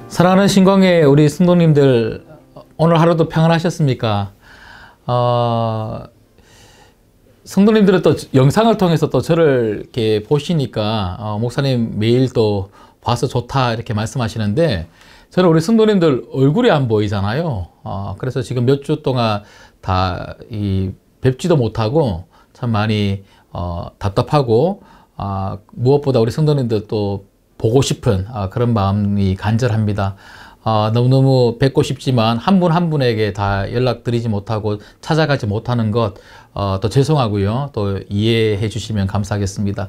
사랑하는 신광의 우리 성도님들, 오늘 하루도 평안하셨습니까? 성도님들은 또 영상을 통해서 또 저를 이렇게 보시니까 목사님 매일 또 봐서 좋다 이렇게 말씀하시는데, 저는 우리 성도님들 얼굴이 안 보이잖아요. 그래서 지금 몇 주 동안 다 뵙지도 못하고 참 많이 답답하고, 무엇보다 우리 성도님들 또 보고 싶은 그런 마음이 간절합니다. 너무너무 뵙고 싶지만 한 분 한 분에게 다 연락드리지 못하고 찾아가지 못하는 것 또 죄송하고요. 또 이해해 주시면 감사하겠습니다.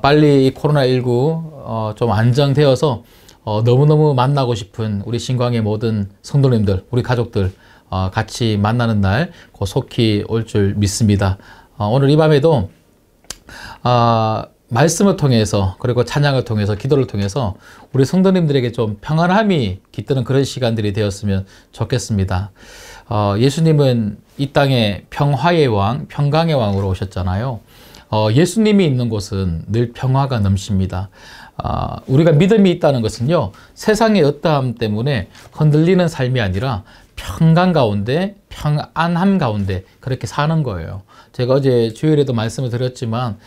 빨리 이 코로나19 좀 안정되어서 너무너무 만나고 싶은 우리 신광의 모든 성도님들, 우리 가족들 같이 만나는 날 곧 속히 올 줄 믿습니다. 오늘 이 밤에도 말씀을 통해서, 그리고 찬양을 통해서, 기도를 통해서 우리 성도님들에게 좀 평안함이 깃드는 그런 시간들이 되었으면 좋겠습니다. 예수님은 이 땅에 평화의 왕, 평강의 왕으로 오셨잖아요. 예수님이 있는 곳은 늘 평화가 넘칩니다. 우리가 믿음이 있다는 것은요, 세상의 어떠함 때문에 흔들리는 삶이 아니라 평강 가운데, 평안함 가운데 그렇게 사는 거예요. 제가 어제 주일에도 말씀을 드렸지만,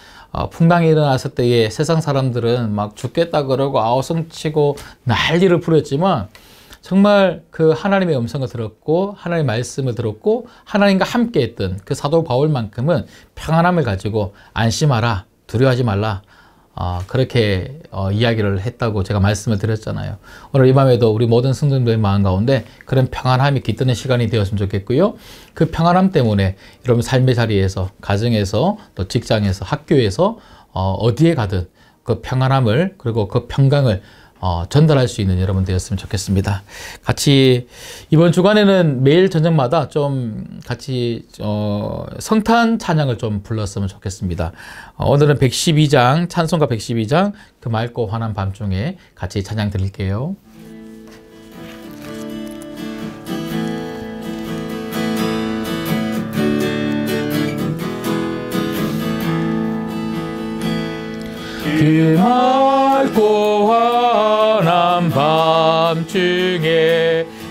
풍랑이 일어났을 때에 세상 사람들은 막 죽겠다 그러고 아우성치고 난리를 부렸지만, 정말 그 하나님의 음성을 들었고 하나님의 말씀을 들었고 하나님과 함께 했던 그 사도 바울만큼은 평안함을 가지고 안심하라, 두려워하지 말라, 그렇게 이야기를 했다고 제가 말씀을 드렸잖아요. 오늘 이 밤에도 우리 모든 성도님들의 마음 가운데 그런 평안함이 깃드는 시간이 되었으면 좋겠고요. 그 평안함 때문에 여러분 삶의 자리에서, 가정에서, 또 직장에서, 학교에서 어디에 가든 그 평안함을, 그리고 그 평강을 전달할 수 있는 여러분 되었으면 좋겠습니다. 같이 이번 주간에는 매일 저녁마다 좀 같이 성탄 찬양을 좀 불렀으면 좋겠습니다. 오늘은 112장, 찬송가 112장, 그 맑고 환한 밤중에 같이 찬양 드릴게요. 그 맑고 환한 밤중에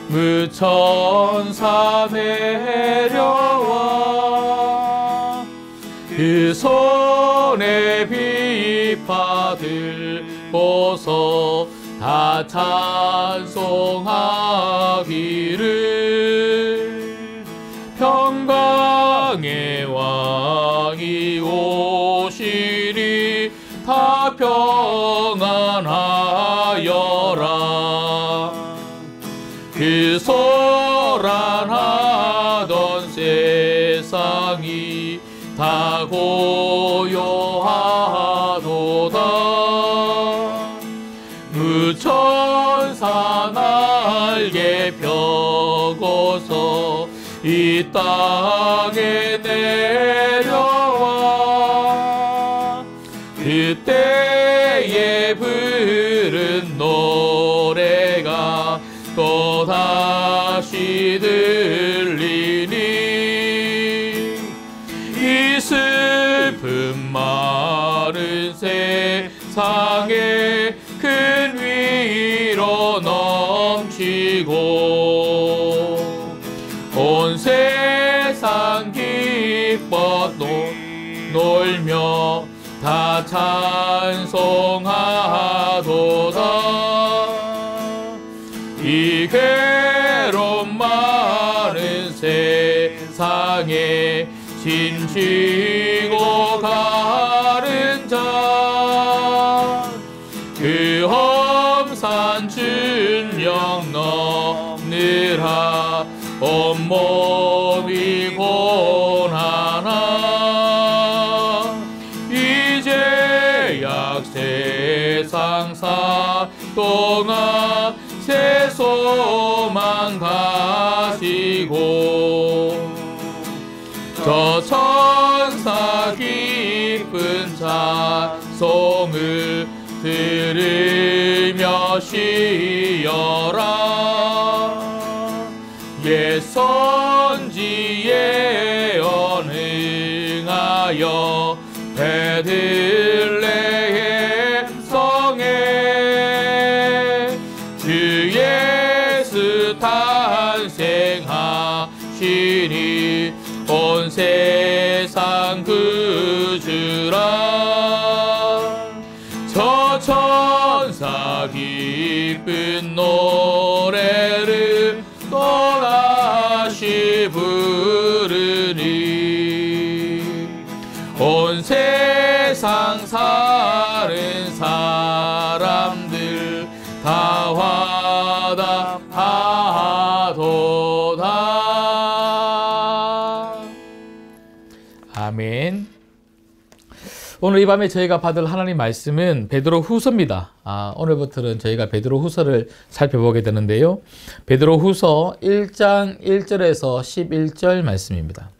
무천사 내려와 그 손에 빛받을 보소 다 찬송하기를. 평강의 왕이 오시리 다 평안하여라. 그 소란하던 세상이 다 고요하도다. 무천사 날개 펴고서 이 땅에 내려와 그때에 부른 노래가 또다시 들리니 이 슬픔 마른 세상에 큰 위로 넘치고 온 세상 기뻐 놀며 다 찬송하도다. 이 괴로움 많은 세상에 짐지고 가는 자 그 험산 준령 넘느라 온몸이 고난하나 이제 약세상 사동아 새 소망 가시고 저 천사 기쁜 찬송을 들으며 쉬어라. 옛 선지에 언행하여 베들레헴 성에 주의 온 세상 그 주라 저 천사 기쁜 노래를 또다시 부르니 온 세상 사는 사람들 다 화답하도다. 아멘. 오늘 이 밤에 저희가 받을 하나님 말씀은 베드로 후서입니다. 오늘부터는 저희가 베드로 후서를 살펴보게 되는데요. 베드로 후서 1장 1절에서 11절 말씀입니다.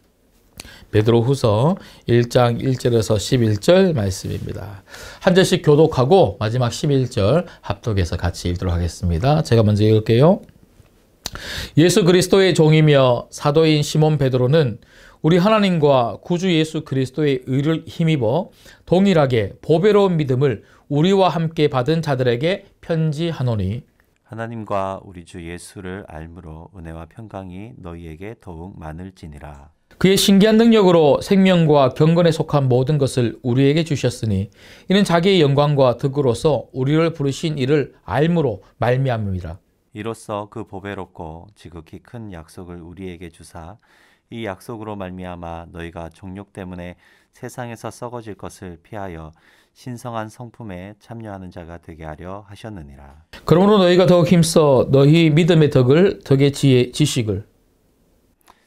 베드로 후서 1장 1절에서 11절 말씀입니다. 한 절씩 교독하고 마지막 11절 합독해서 같이 읽도록 하겠습니다. 제가 먼저 읽을게요. 예수 그리스도의 종이며 사도인 시몬 베드로는 우리 하나님과 구주 예수 그리스도의 의를 힘입어 동일하게 보배로운 믿음을 우리와 함께 받은 자들에게 편지하노니 하나님과 우리 주 예수를 알므로 은혜와 평강이 너희에게 더욱 많을지니라. 그의 신기한 능력으로 생명과 경건에 속한 모든 것을 우리에게 주셨으니 이는 자기의 영광과 덕으로서 우리를 부르신 이를 알므로 말미암음이라. 이로써 그 보배롭고 지극히 큰 약속을 우리에게 주사 이 약속으로 말미암아 너희가 정욕 때문에 세상에서 썩어질 것을 피하여 신성한 성품에 참여하는 자가 되게 하려 하셨느니라. 그러므로 너희가 더욱 힘써 너희 믿음의 덕을 덕의 지식을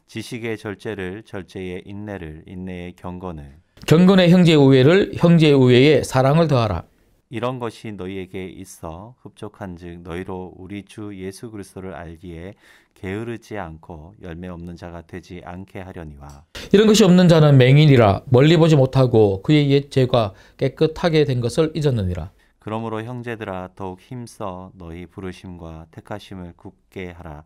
지식의 절제를 절제의 인내를 인내의 경건을 경건의 형제의 우애를 형제의 우애에 사랑을 더하라. 이런 것이 너희에게 있어 흡족한즉 너희로 우리 주 예수 그리스도를 알기에 게으르지 않고 열매 없는 자가 되지 않게 하려니와. 이런 것이 없는 자는 맹인이라 멀리 보지 못하고 그의 옛 죄가 깨끗하게 된 것을 잊었느니라. 그러므로 형제들아 더욱 힘써 너희 부르심과 택하심을 굳게 하라.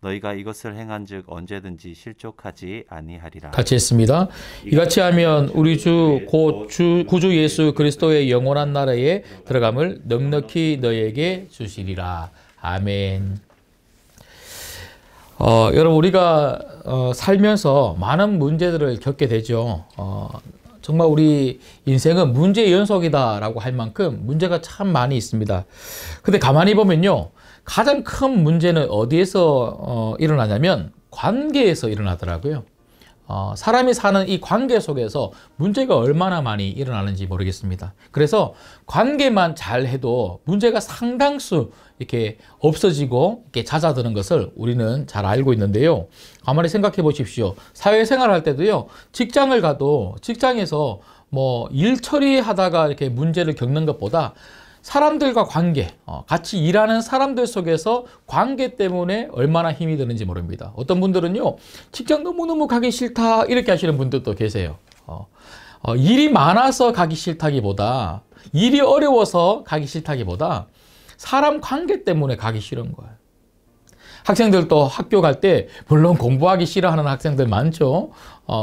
너희가 이것을 행한즉 언제든지 실족하지 아니하리라. 같이 했습니다. 이같이 하면 우리 주 곧 구주 예수 그리스도의 영원한 나라에 들어감을 넉넉히 너희에게 주시리라. 아멘. 여러분 우리가 살면서 많은 문제들을 겪게 되죠. 정말 우리 인생은 문제의 연속이다라고 할 만큼 문제가 참 많이 있습니다. 근데 가만히 보면요. 가장 큰 문제는 어디에서 일어나냐면 관계에서 일어나더라고요. 사람이 사는 이 관계 속에서 문제가 얼마나 많이 일어나는지 모르겠습니다. 그래서 관계만 잘 해도 문제가 상당수 이렇게 없어지고 이렇게 잦아드는 것을 우리는 잘 알고 있는데요. 가만히 생각해 보십시오. 사회생활 할 때도요. 직장을 가도 직장에서 뭐 일 처리하다가 이렇게 문제를 겪는 것보다 사람들과 관계, 같이 일하는 사람들 속에서 관계 때문에 얼마나 힘이 드는지 모릅니다. 어떤 분들은요, 직장 너무너무 가기 싫다, 이렇게 하시는 분들도 계세요. 일이 많아서 가기 싫다기보다, 일이 어려워서 가기 싫다기보다, 사람 관계 때문에 가기 싫은 거예요. 학생들도 학교 갈 때, 물론 공부하기 싫어하는 학생들 많죠.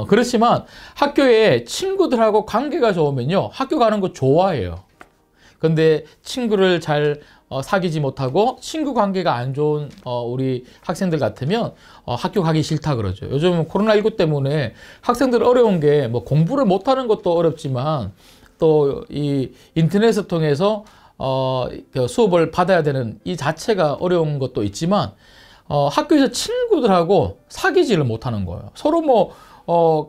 그렇지만 학교에 친구들하고 관계가 좋으면요, 학교 가는 거 좋아해요. 근데 친구를 잘 사귀지 못하고 친구 관계가 안 좋은 우리 학생들 같으면 학교 가기 싫다 그러죠. 요즘 코로나19 때문에 학생들 어려운 게 뭐 공부를 못하는 것도 어렵지만 또 이 인터넷을 통해서 수업을 받아야 되는 이 자체가 어려운 것도 있지만 학교에서 친구들하고 사귀지를 못하는 거예요. 서로 뭐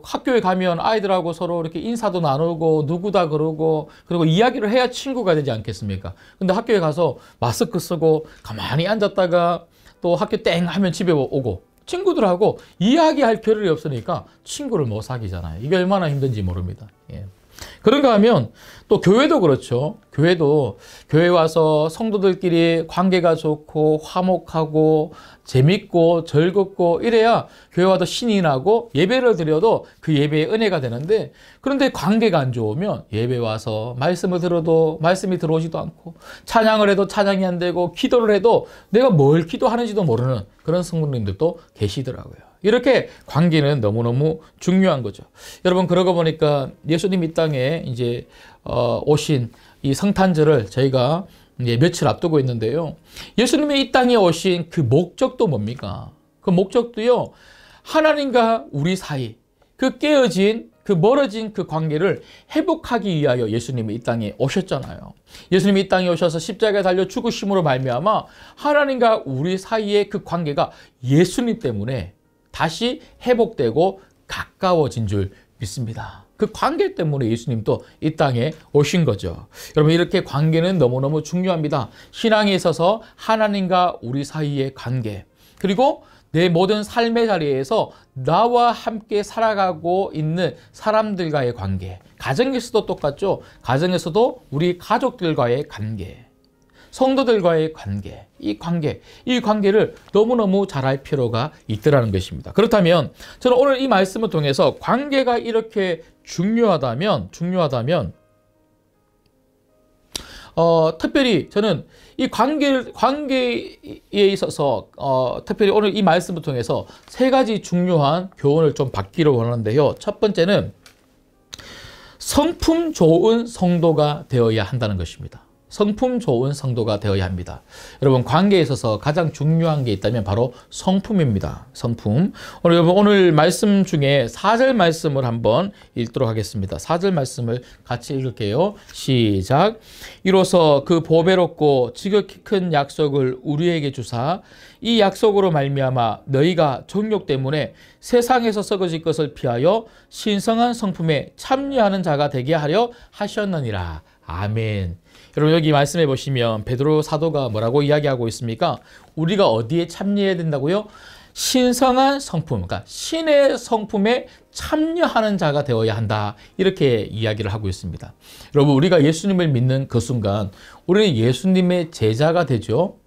학교에 가면 아이들하고 서로 이렇게 인사도 나누고 누구다 그러고 그리고 이야기를 해야 친구가 되지 않겠습니까? 근데 학교에 가서 마스크 쓰고 가만히 앉았다가 또 학교 땡 하면 집에 오고 친구들하고 이야기할 겨를이 없으니까 친구를 못 사귀잖아요. 이게 얼마나 힘든지 모릅니다. 예. 그런가 하면 또 교회도 그렇죠. 교회도 교회 와서 성도들끼리 관계가 좋고 화목하고 재밌고 즐겁고 이래야 교회 와도 신이 나고 예배를 드려도 그 예배에 은혜가 되는데 그런데 관계가 안 좋으면 예배 와서 말씀을 들어도 말씀이 들어오지도 않고 찬양을 해도 찬양이 안 되고 기도를 해도 내가 뭘 기도하는지도 모르는 그런 성도님들도 계시더라고요. 이렇게 관계는 너무너무 중요한 거죠. 여러분 그러고 보니까 예수님 이 땅에 이제 오신 이 성탄절을 저희가 이제 며칠 앞두고 있는데요. 예수님이 이 땅에 오신 그 목적도 뭡니까? 그 목적도요. 하나님과 우리 사이 그 깨어진, 그 멀어진 그 관계를 회복하기 위하여 예수님이 이 땅에 오셨잖아요. 예수님이 이 땅에 오셔서 십자가에 달려 죽으심으로 말미암아 하나님과 우리 사이의 그 관계가 예수님 때문에 다시 회복되고 가까워진 줄 믿습니다. 그 관계 때문에 예수님도 이 땅에 오신 거죠. 여러분, 이렇게 관계는 너무너무 중요합니다. 신앙에 있어서 하나님과 우리 사이의 관계, 그리고 내 모든 삶의 자리에서 나와 함께 살아가고 있는 사람들과의 관계, 가정에서도 똑같죠. 가정에서도 우리 가족들과의 관계, 성도들과의 관계, 이 관계를 너무너무 잘할 필요가 있더라는 것입니다. 그렇다면 저는 오늘 이 말씀을 통해서 관계가 이렇게 중요하다면 특별히 저는 이 관계에 있어서 특별히 오늘 이 말씀을 통해서 세 가지 중요한 교훈을 좀 받기를 원하는데요. 첫 번째는 성품 좋은 성도가 되어야 한다는 것입니다. 성품 좋은 성도가 되어야 합니다. 여러분, 관계에 있어서 가장 중요한 게 있다면 바로 성품입니다. 성품. 오늘 말씀 중에 4절 말씀을 한번 읽도록 하겠습니다. 4절 말씀을 같이 읽을게요. 시작. 이로써 그 보배롭고 지극히 큰 약속을 우리에게 주사 이 약속으로 말미암아 너희가 정욕 때문에 세상에서 썩어질 것을 피하여 신성한 성품에 참여하는 자가 되게 하려 하셨느니라. 아멘. 여러분, 여기 말씀해 보시면 베드로 사도가 뭐라고 이야기하고 있습니까? 우리가 어디에 참여해야 된다고요? 신성한 성품, 그러니까 신의 성품에 참여하는 자가 되어야 한다, 이렇게 이야기를 하고 있습니다. 여러분, 우리가 예수님을 믿는 그 순간 우리는 예수님의 제자가 되죠.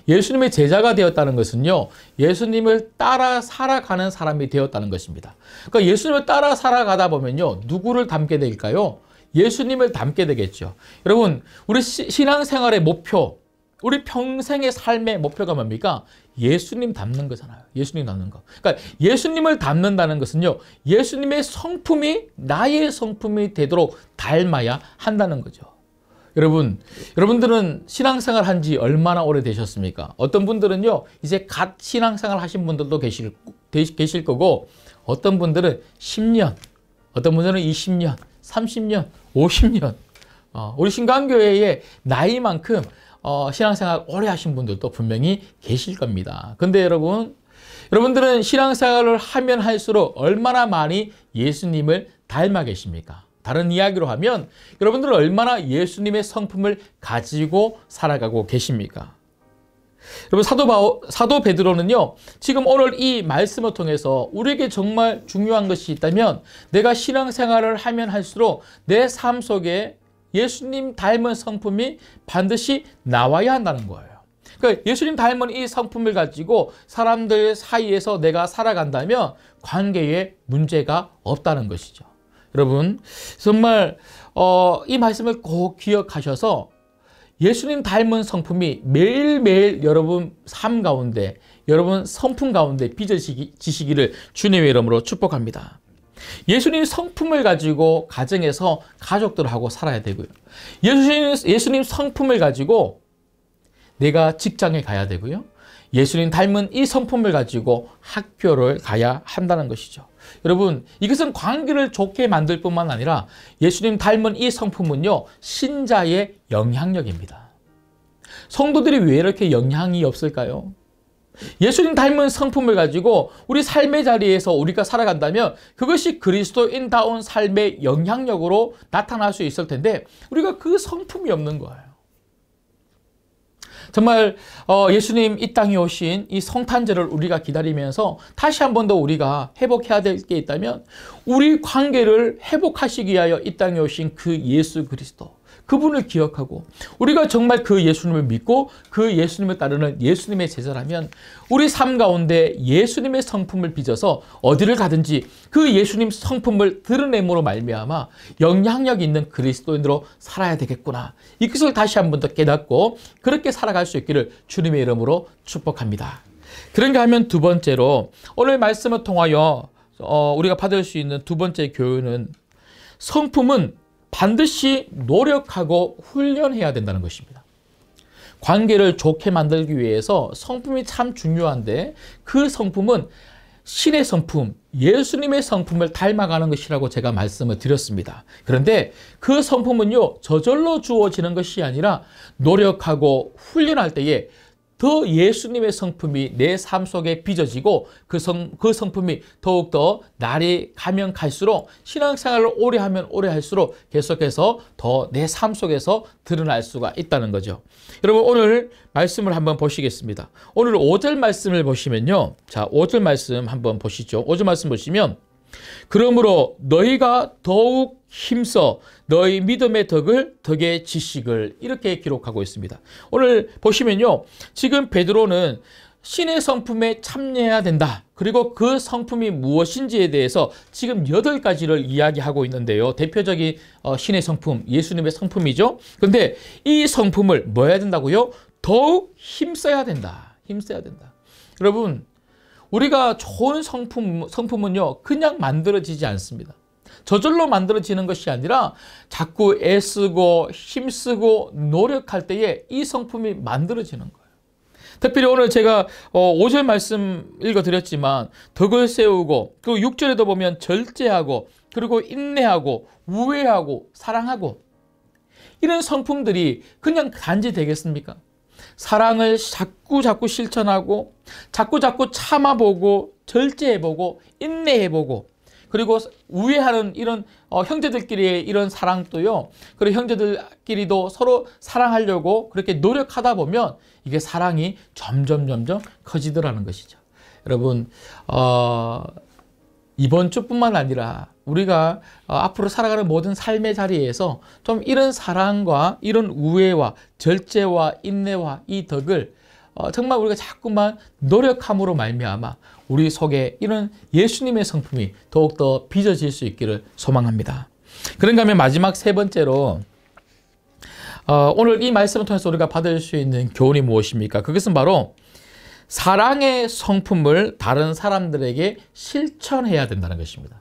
예수님의 제자가 되었다는 것은요, 예수님을 따라 살아가는 사람이 되었다는 것입니다. 그러니까 예수님을 따라 살아가다 보면요, 누구를 닮게 될까요? 예수님을 닮게 되겠죠. 여러분, 우리 신앙생활의 목표, 우리 평생의 삶의 목표가 뭡니까? 예수님 닮는 거잖아요. 예수님 닮는 거. 그러니까 예수님을 닮는다는 것은요, 예수님의 성품이 나의 성품이 되도록 닮아야 한다는 거죠. 여러분들은 신앙생활 한 지 얼마나 오래 되셨습니까? 어떤 분들은요, 이제 갓 신앙생활 하신 분들도 계실 거고, 어떤 분들은 10년, 어떤 분들은 20년, 30년, 50년, 우리 신강교회의 나이만큼 신앙생활 오래 하신 분들도 분명히 계실 겁니다. 근데 여러분들은 신앙생활을 하면 할수록 얼마나 많이 예수님을 닮아 계십니까? 다른 이야기로 하면 여러분들은 얼마나 예수님의 성품을 가지고 살아가고 계십니까? 여러분, 사도 베드로는요, 지금 오늘 이 말씀을 통해서 우리에게 정말 중요한 것이 있다면 내가 신앙생활을 하면 할수록 내 삶 속에 예수님 닮은 성품이 반드시 나와야 한다는 거예요. 그러니까 예수님 닮은 이 성품을 가지고 사람들 사이에서 내가 살아간다면 관계에 문제가 없다는 것이죠. 여러분, 정말 이 말씀을 꼭 기억하셔서 예수님 닮은 성품이 매일매일 여러분 삶 가운데, 여러분 성품 가운데 빚어지시기를 주님의 이름으로 축복합니다. 예수님 성품을 가지고 가정에서 가족들하고 살아야 되고요. 예수님 성품을 가지고 내가 직장에 가야 되고요. 예수님 닮은 이 성품을 가지고 학교를 가야 한다는 것이죠. 여러분, 이것은 관계를 좋게 만들 뿐만 아니라 예수님 닮은 이 성품은요, 신자의 영향력입니다. 성도들이 왜 이렇게 영향이 없을까요? 예수님 닮은 성품을 가지고 우리 삶의 자리에서 우리가 살아간다면 그것이 그리스도인다운 삶의 영향력으로 나타날 수 있을 텐데 우리가 그 성품이 없는 거예요. 정말 예수님 이 땅에 오신 이 성탄절을 우리가 기다리면서 다시 한 번 더 우리가 회복해야 될 게 있다면 우리 관계를 회복하시기 위하여 이 땅에 오신 그 예수 그리스도, 그분을 기억하고 우리가 정말 그 예수님을 믿고 그 예수님을 따르는 예수님의 제자라면 우리 삶 가운데 예수님의 성품을 빚어서 어디를 가든지 그 예수님 성품을 드러냄으로 말미암아 영향력 있는 그리스도인으로 살아야 되겠구나. 이것을 다시 한 번 더 깨닫고 그렇게 살아갈 수 있기를 주님의 이름으로 축복합니다. 그런가 하면 두 번째로 오늘 말씀을 통하여 우리가 받을 수 있는 두 번째 교훈은 성품은 반드시 노력하고 훈련해야 된다는 것입니다. 관계를 좋게 만들기 위해서 성품이 참 중요한데 그 성품은 신의 성품, 예수님의 성품을 닮아가는 것이라고 제가 말씀을 드렸습니다. 그런데 그 성품은요, 저절로 주어지는 것이 아니라 노력하고 훈련할 때에 더 예수님의 성품이 내 삶 속에 빚어지고 그 성품이 더욱더 날이 가면 갈수록 신앙생활을 오래 하면 오래 할수록 계속해서 더 내 삶 속에서 드러날 수가 있다는 거죠. 여러분, 오늘 말씀을 한번 보시겠습니다. 오늘 5절 말씀을 보시면요. 자, 5절 말씀 한번 보시죠. 5절 말씀 보시면, 그러므로 너희가 더욱 힘써 너희 믿음의 덕의 지식을, 이렇게 기록하고 있습니다. 오늘 보시면요, 지금 베드로는 신의 성품에 참여해야 된다. 그리고 그 성품이 무엇인지에 대해서 지금 8가지를 이야기하고 있는데요. 대표적인 신의 성품, 예수님의 성품이죠. 그런데 이 성품을 뭐 해야 된다고요? 더욱 힘써야 된다. 힘써야 된다. 여러분, 우리가 좋은 성품은요, 그냥 만들어지지 않습니다. 저절로 만들어지는 것이 아니라 자꾸 애쓰고 힘쓰고 노력할 때에 이 성품이 만들어지는 거예요. 특별히 오늘 제가 5절 말씀 읽어드렸지만 덕을 세우고, 그리고 6절에도 보면 절제하고, 그리고 인내하고, 우애하고, 사랑하고, 이런 성품들이 그냥 단지 되겠습니까? 사랑을 자꾸 실천하고, 자꾸 참아보고, 절제해보고, 인내해보고, 그리고 우애하는 이런 형제들끼리의 이런 사랑도요, 그리고 형제들끼리도 서로 사랑하려고 그렇게 노력하다 보면 이게 사랑이 점점 커지더라는 것이죠. 여러분, 이번 주뿐만 아니라 우리가 앞으로 살아가는 모든 삶의 자리에서 좀 이런 사랑과 이런 우애와 절제와 인내와 이 덕을 정말 우리가 자꾸만 노력함으로 말미암아 우리 속에 이런 예수님의 성품이 더욱더 빚어질 수 있기를 소망합니다. 그런가 하면 마지막 3번째로 오늘 이 말씀을 통해서 우리가 받을 수 있는 교훈이 무엇입니까? 그것은 바로 사랑의 성품을 다른 사람들에게 실천해야 된다는 것입니다.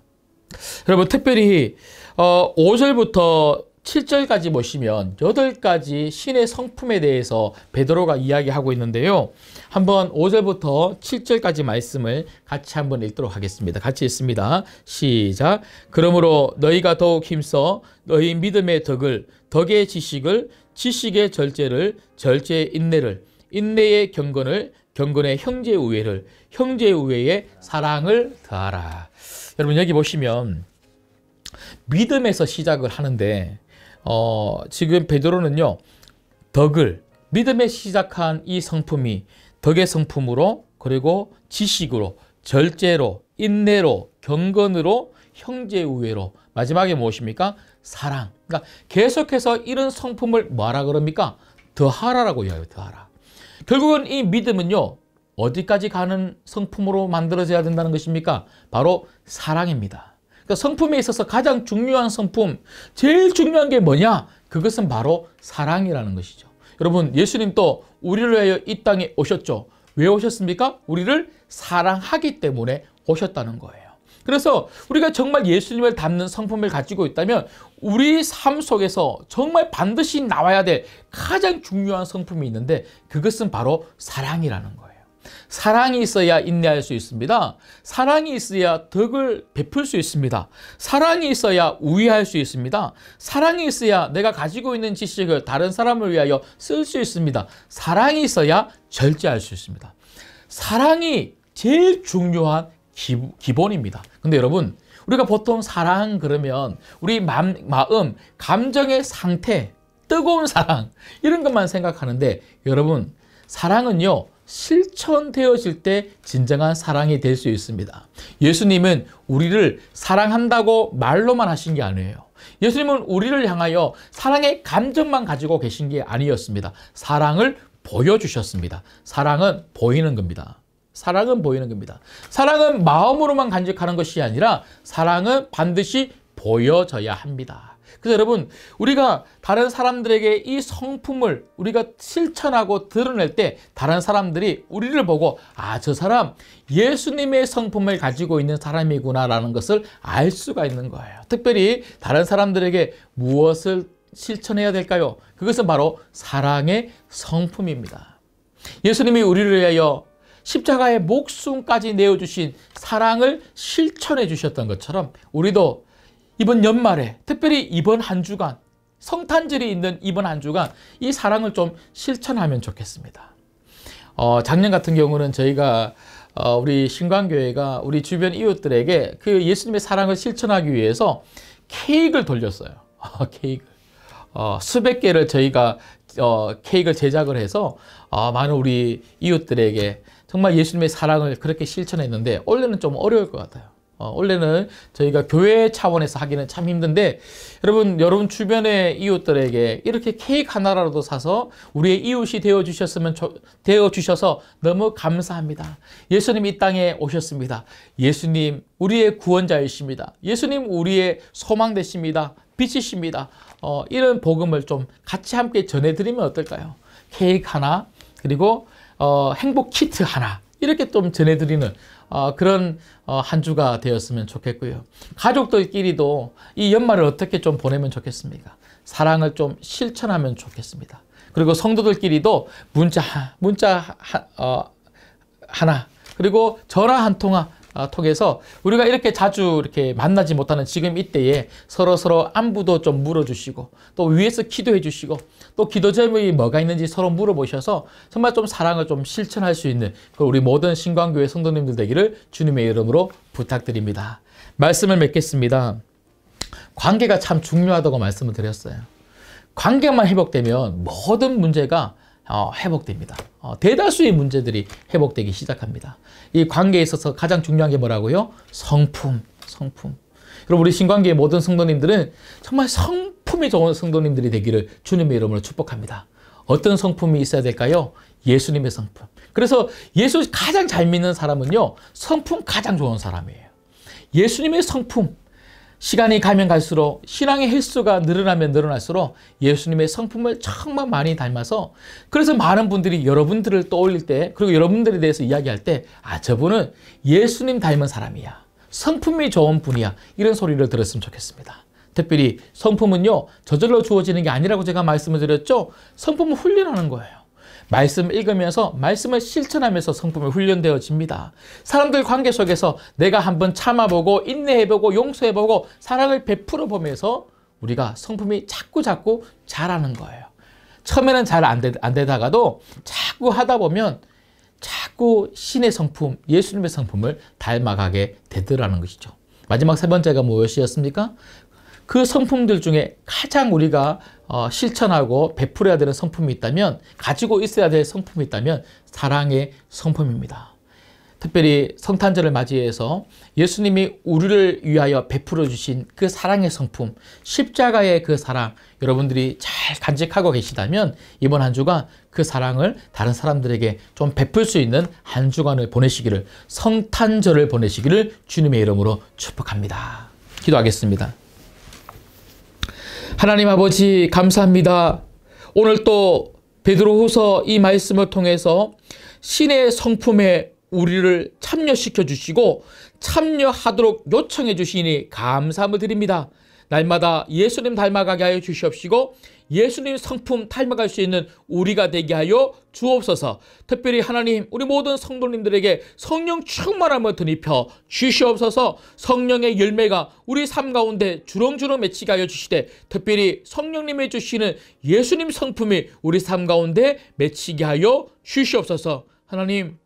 여러분, 특별히 5절부터 7절까지 보시면 8가지 신의 성품에 대해서 베드로가 이야기하고 있는데요. 한번 5절부터 7절까지 말씀을 같이 한번 읽도록 하겠습니다. 같이 읽습니다. 시작. 그러므로 너희가 더욱 힘써 너희 믿음의 덕의 지식을, 지식의 절제를, 절제의 인내를, 인내의 경건을, 경건의 형제의 우애를, 형제의 우애에 사랑을 더하라. 여러분, 여기 보시면 믿음에서 시작을 하는데 지금 베드로는요, 믿음에 시작한 이 성품이 덕의 성품으로, 그리고 지식으로, 절제로, 인내로, 경건으로, 형제의 우애로, 마지막에 무엇입니까? 사랑. 그러니까 계속해서 이런 성품을 뭐라 그럽니까? 더하라라고 이야기해요. 더하라. 결국은 이 믿음은요, 어디까지 가는 성품으로 만들어져야 된다는 것입니까? 바로 사랑입니다. 그러니까 성품에 있어서 가장 중요한 성품, 제일 중요한 게 뭐냐? 그것은 바로 사랑이라는 것이죠. 여러분, 예수님도 우리를 위하여 이 땅에 오셨죠. 왜 오셨습니까? 우리를 사랑하기 때문에 오셨다는 거예요. 그래서 우리가 정말 예수님을 닮는 성품을 가지고 있다면 우리 삶 속에서 정말 반드시 나와야 될 가장 중요한 성품이 있는데, 그것은 바로 사랑이라는 거예요. 사랑이 있어야 인내할 수 있습니다. 사랑이 있어야 덕을 베풀 수 있습니다. 사랑이 있어야 우애할 수 있습니다. 사랑이 있어야 내가 가지고 있는 지식을 다른 사람을 위하여 쓸 수 있습니다. 사랑이 있어야 절제할 수 있습니다. 사랑이 제일 중요한 기본입니다. 근데 여러분, 우리가 보통 사랑 그러면 우리 마음, 감정의 상태, 뜨거운 사랑, 이런 것만 생각하는데, 여러분, 사랑은요, 실천되어질 때 진정한 사랑이 될 수 있습니다. 예수님은 우리를 사랑한다고 말로만 하신 게 아니에요. 예수님은 우리를 향하여 사랑의 감정만 가지고 계신 게 아니었습니다. 사랑을 보여주셨습니다. 사랑은 보이는 겁니다. 사랑은 보이는 겁니다. 사랑은 마음으로만 간직하는 것이 아니라 사랑은 반드시 보여져야 합니다. 그래서 여러분, 우리가 다른 사람들에게 이 성품을 우리가 실천하고 드러낼 때 다른 사람들이 우리를 보고, 아, 저 사람 예수님의 성품을 가지고 있는 사람이구나 라는 것을 알 수가 있는 거예요. 특별히 다른 사람들에게 무엇을 실천해야 될까요? 그것은 바로 사랑의 성품입니다. 예수님이 우리를 위하여 십자가에 목숨까지 내어주신 사랑을 실천해 주셨던 것처럼 우리도 이번 연말에 특별히 이번 한 주간 성탄절이 있는 이번 한 주간 이 사랑을 좀 실천하면 좋겠습니다. 작년 같은 경우는 저희가 우리 신광교회가 우리 주변 이웃들에게 그 예수님의 사랑을 실천하기 위해서 케이크를 돌렸어요. 케이크. 수백 개를 저희가 케이크를 제작을 해서 많은 우리 이웃들에게 정말 예수님의 사랑을 그렇게 실천했는데 올해는 좀 어려울 것 같아요. 원래는 저희가 교회 차원에서 하기는 참 힘든데 여러분 주변의 이웃들에게 이렇게 케이크 하나라도 사서 우리의 이웃이 되어주셔서 너무 감사합니다. 예수님 이 땅에 오셨습니다. 예수님 우리의 구원자이십니다. 예수님 우리의 소망 되십니다. 빛이십니다. 이런 복음을 좀 같이 함께 전해드리면 어떨까요? 케이크 하나 그리고 행복 키트 하나 이렇게 좀 전해드리는 그런 한 주가 되었으면 좋겠고요. 가족들끼리도 이 연말을 어떻게 좀 보내면 좋겠습니까? 사랑을 좀 실천하면 좋겠습니다. 그리고 성도들끼리도 문자 하나 그리고 전화 한 통화 통해서 우리가 이렇게 자주 이렇게 만나지 못하는 지금 이때에 서로 안부도 좀 물어주시고 또 위에서 기도해 주시고 또 기도 제목이 뭐가 있는지 서로 물어보셔서 정말 좀 사랑을 좀 실천할 수 있는 우리 모든 신광교회 성도님들 되기를 주님의 이름으로 부탁드립니다. 말씀을 맺겠습니다. 관계가 참 중요하다고 말씀을 드렸어요. 관계만 회복되면 모든 문제가 회복됩니다. 대다수의 문제들이 회복되기 시작합니다. 이 관계에 있어서 가장 중요한 게 뭐라고요? 성품. 여러분 우리 신관계의 모든 성도님들은 정말 성품이 좋은 성도님들이 되기를 주님의 이름으로 축복합니다. 어떤 성품이 있어야 될까요? 예수님의 성품. 그래서 예수 가장 잘 믿는 사람은요, 성품 가장 좋은 사람이에요. 예수님의 성품. 시간이 가면 갈수록 신앙의 횟수가 늘어나면 늘어날수록 예수님의 성품을 정말 많이 닮아서 그래서 많은 분들이 여러분들을 떠올릴 때 그리고 여러분들에 대해서 이야기할 때 저분은 예수님 닮은 사람이야. 성품이 좋은 분이야. 이런 소리를 들었으면 좋겠습니다. 특별히 성품은요 저절로 주어지는 게 아니라고 제가 말씀을 드렸죠. 성품은 훈련하는 거예요. 말씀 읽으면서 말씀을 실천하면서 성품이 훈련되어집니다. 사람들 관계 속에서 내가 한번 참아보고 인내해보고 용서해보고 사랑을 베풀어 보면서 우리가 성품이 자꾸 자라는 거예요. 처음에는 잘 안 되다가도 자꾸 하다 보면 자꾸 신의 성품, 예수님의 성품을 닮아가게 되더라는 것이죠. 마지막 세 번째가 무엇이었습니까? 그 성품들 중에 가장 우리가 실천하고 베풀어야 되는 성품이 있다면, 가지고 있어야 될 성품이 있다면 사랑의 성품입니다. 특별히 성탄절을 맞이해서 예수님이 우리를 위하여 베풀어 주신 그 사랑의 성품, 십자가의 그 사랑 여러분들이 잘 간직하고 계시다면 이번 한 주간 그 사랑을 다른 사람들에게 좀 베풀 수 있는 한 주간을 보내시기를, 성탄절을 보내시기를 주님의 이름으로 축복합니다. 기도하겠습니다. 하나님 아버지 감사합니다. 오늘 또 베드로후서 이 말씀을 통해서 신의 성품에 우리를 참여시켜 주시고 참여하도록 요청해 주시니 감사함을 드립니다. 날마다 예수님 닮아가게 하여 주시옵시고 예수님 성품 닮아갈 수 있는 우리가 되게 하여 주옵소서. 특별히 하나님 우리 모든 성도님들에게 성령 충만함을 드립혀 주시옵소서. 성령의 열매가 우리 삶 가운데 주렁주렁 맺히게 하여 주시되 특별히 성령님이 주시는 예수님 성품이 우리 삶 가운데 맺히게 하여 주시옵소서. 하나님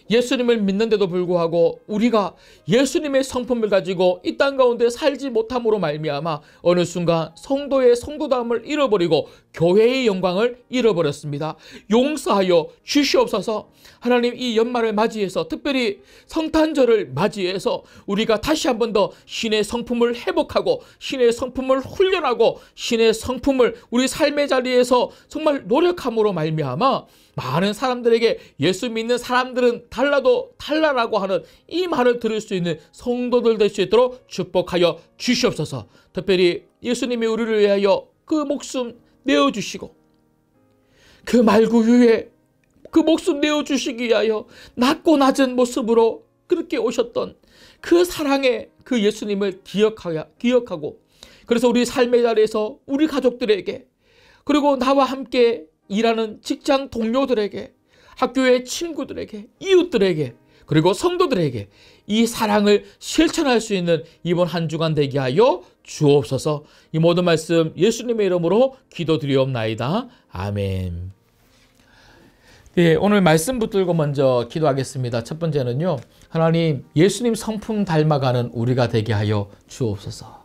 예수님을 믿는데도 불구하고 우리가 예수님의 성품을 가지고 이 땅 가운데 살지 못함으로 말미암아 어느 순간 성도의 성도다움을 잃어버리고 교회의 영광을 잃어버렸습니다. 용서하여 주시옵소서. 하나님 이 연말을 맞이해서 특별히 성탄절을 맞이해서 우리가 다시 한 번 더 신의 성품을 회복하고 신의 성품을 훈련하고 신의 성품을 우리 삶의 자리에서 정말 노력함으로 말미암아 많은 사람들에게 예수 믿는 사람들은 달라도 달라라고 하는 이 말을 들을 수 있는 성도들 될 수 있도록 축복하여 주시옵소서. 특별히 예수님이 우리를 위하여 그 목숨 내어주시고 그 말구 위에 그 목숨 내어주시기 위하여 낮고 낮은 모습으로 그렇게 오셨던 그 사랑의 그 예수님을 기억하고 그래서 우리 삶의 자리에서 우리 가족들에게 그리고 나와 함께 일하는 직장 동료들에게 학교의 친구들에게, 이웃들에게, 그리고 성도들에게 이 사랑을 실천할 수 있는 이번 한 주간 되게 하여 주옵소서. 이 모든 말씀 예수님의 이름으로 기도드리옵나이다. 아멘. 네, 오늘 말씀 붙들고 먼저 기도하겠습니다. 첫 번째는요, 하나님 예수님 성품 닮아가는 우리가 되게 하여 주옵소서.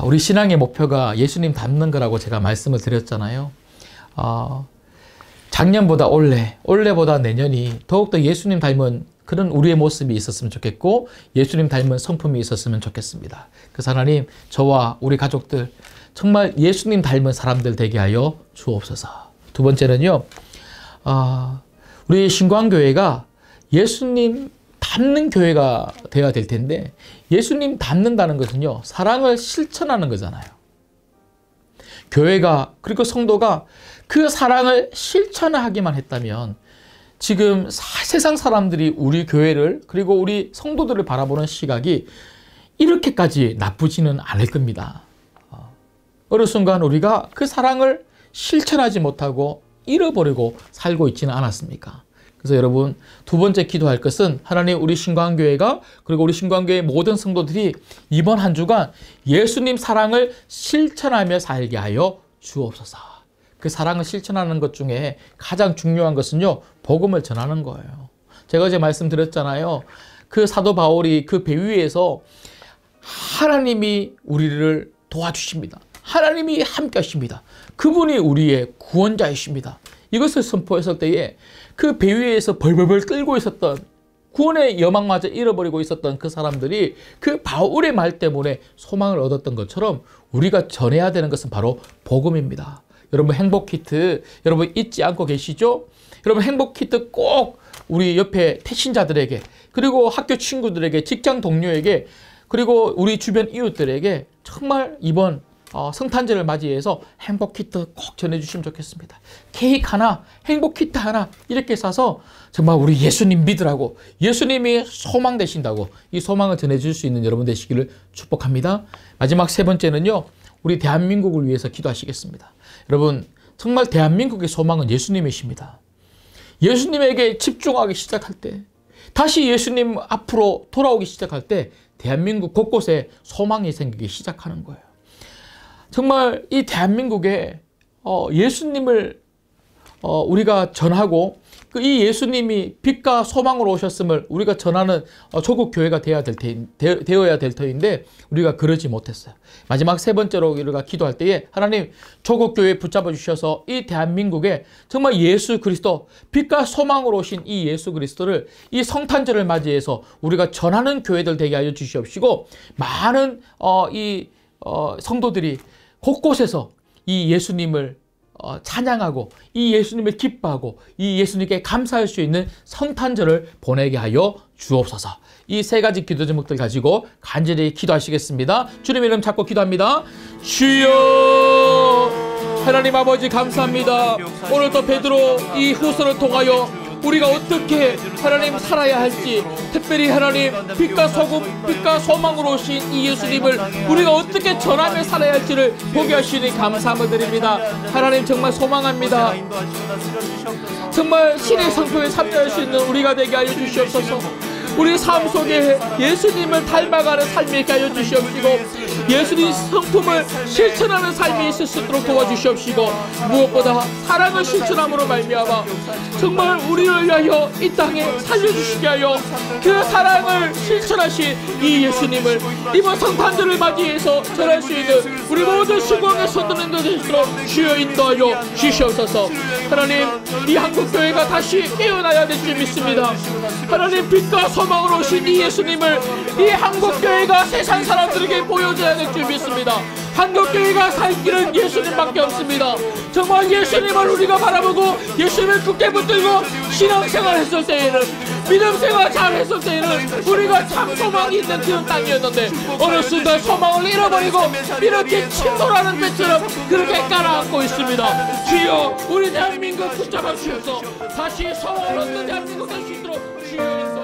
우리 신앙의 목표가 예수님 닮는 거라고 제가 말씀을 드렸잖아요. 작년보다 올해보다 내년이 더욱더 예수님 닮은 그런 우리의 모습이 있었으면 좋겠고, 예수님 닮은 성품이 있었으면 좋겠습니다. 그래서 하나님, 저와 우리 가족들 정말 예수님 닮은 사람들 되게 하여 주옵소서. 두 번째는요, 우리 신광교회가 예수님 닮는 교회가 되어야 될 텐데, 예수님 닮는다는 것은요, 사랑을 실천하는 거잖아요. 교회가, 그리고 성도가 그 사랑을 실천하기만 했다면 지금 세상 사람들이 우리 교회를, 그리고 우리 성도들을 바라보는 시각이 이렇게까지 나쁘지는 않을 겁니다. 어느 순간 우리가 그 사랑을 실천하지 못하고 잃어버리고 살고 있지는 않았습니까? 그래서 여러분, 두 번째 기도할 것은 하나님, 우리 신광교회가, 그리고 우리 신광교회 모든 성도들이 이번 한 주간 예수님 사랑을 실천하며 살게 하여 주옵소서. 그 사랑을 실천하는 것 중에 가장 중요한 것은요, 복음을 전하는 거예요. 제가 어제 말씀드렸잖아요. 그 사도 바울이 그 배 위에서 하나님이 우리를 도와주십니다. 하나님이 함께 하십니다. 그분이 우리의 구원자이십니다. 이것을 선포했을 때에 그 배 위에서 벌벌벌 떨고 있었던, 구원의 여망마저 잃어버리고 있었던 그 사람들이 그 바울의 말 때문에 소망을 얻었던 것처럼 우리가 전해야 되는 것은 바로 복음입니다. 여러분, 행복키트 여러분 잊지 않고 계시죠? 여러분, 행복키트 꼭 우리 옆에 택신자들에게, 그리고 학교 친구들에게, 직장 동료에게, 그리고 우리 주변 이웃들에게 정말 이번 성탄절을 맞이해서 행복키트 꼭 전해주시면 좋겠습니다. 케이크 하나, 행복키트 하나 이렇게 사서 정말 우리 예수님 믿으라고, 예수님이 소망 되신다고 이 소망을 전해줄 수 있는 여러분 되시기를 축복합니다. 마지막 세 번째는요, 우리 대한민국을 위해서 기도하시겠습니다. 여러분, 정말 대한민국의 소망은 예수님이십니다. 예수님에게 집중하기 시작할 때, 다시 예수님 앞으로 돌아오기 시작할 때 대한민국 곳곳에 소망이 생기기 시작하는 거예요. 정말 이 대한민국에 예수님을 우리가 전하고, 이 예수님이 빛과 소망으로 오셨음을 우리가 전하는 조국 교회가 되어야 될 터인데 우리가 그러지 못했어요. 마지막 세 번째로 우리가 기도할 때에 하나님, 조국 교회 붙잡아 주셔서 이 대한민국에 정말 예수 그리스도, 빛과 소망으로 오신 이 예수 그리스도를 이 성탄절을 맞이해서 우리가 전하는 교회들 되게 하여 주시옵시고, 많은 성도들이 곳곳에서 이 예수님을 찬양하고, 이 예수님을 기뻐하고, 이 예수님께 감사할 수 있는 성탄절을 보내게 하여 주옵소서. 이 세 가지 기도 제목들 가지고 간절히 기도하시겠습니다. 주님 이름 찾고 기도합니다. 주여, 하나님 아버지 감사합니다. 오늘 또 베드로 이 후서를 통하여 우리가 어떻게 하나님 살아야 할지, 특별히 하나님 빛과 소금, 빛과 소망으로 오신 이 예수님을 우리가 어떻게 전하며 살아야 할지를 보게 하시니 감사함을 드립니다. 하나님 정말 소망합니다. 정말 신의 성품에 참여할 수 있는 우리가 되게 하여 주시옵소서. 우리 삶 속에 예수님을 닮아가는 삶이 있게 하여 주시옵시고, 예수님 성품을 실천하는 삶이 있을 수 있도록 도와주시옵시고, 무엇보다 사랑을 실천함으로 말미암아 정말 우리를 위하여 이 땅에 살려주시게 하여 그 사랑을 실천하신 이 예수님을 이번 성탄절을 맞이해서 전할 수 있는 우리 모든 수고의 손드는 되시도록 주여 인도하여 주시옵소서. 하나님, 이 한국교회가 다시 깨어나야 될 줄 믿습니다. 하나님, 빛과 소망으로 오신 이 예수님을 이 한국교회가 세상 사람들에게 보여줘야 될 줄 믿습니다. 한국교회가 살 길은 예수님밖에 없습니다. 정말 예수님을 우리가 바라보고 예수님을 굳게 붙들고 신앙생활 했을 때에는, 믿음생활 잘 했을 때에는 우리가 참 소망이 있는 그런 땅이었는데 어느 순간 소망을 잃어버리고 이렇게 침몰하는 배처럼 그렇게 깔아앉고 있습니다. 주여, 우리 대한민국 붙잡아 주셔서 다시 소망을 얻는 대한민국 될 수 있도록 주여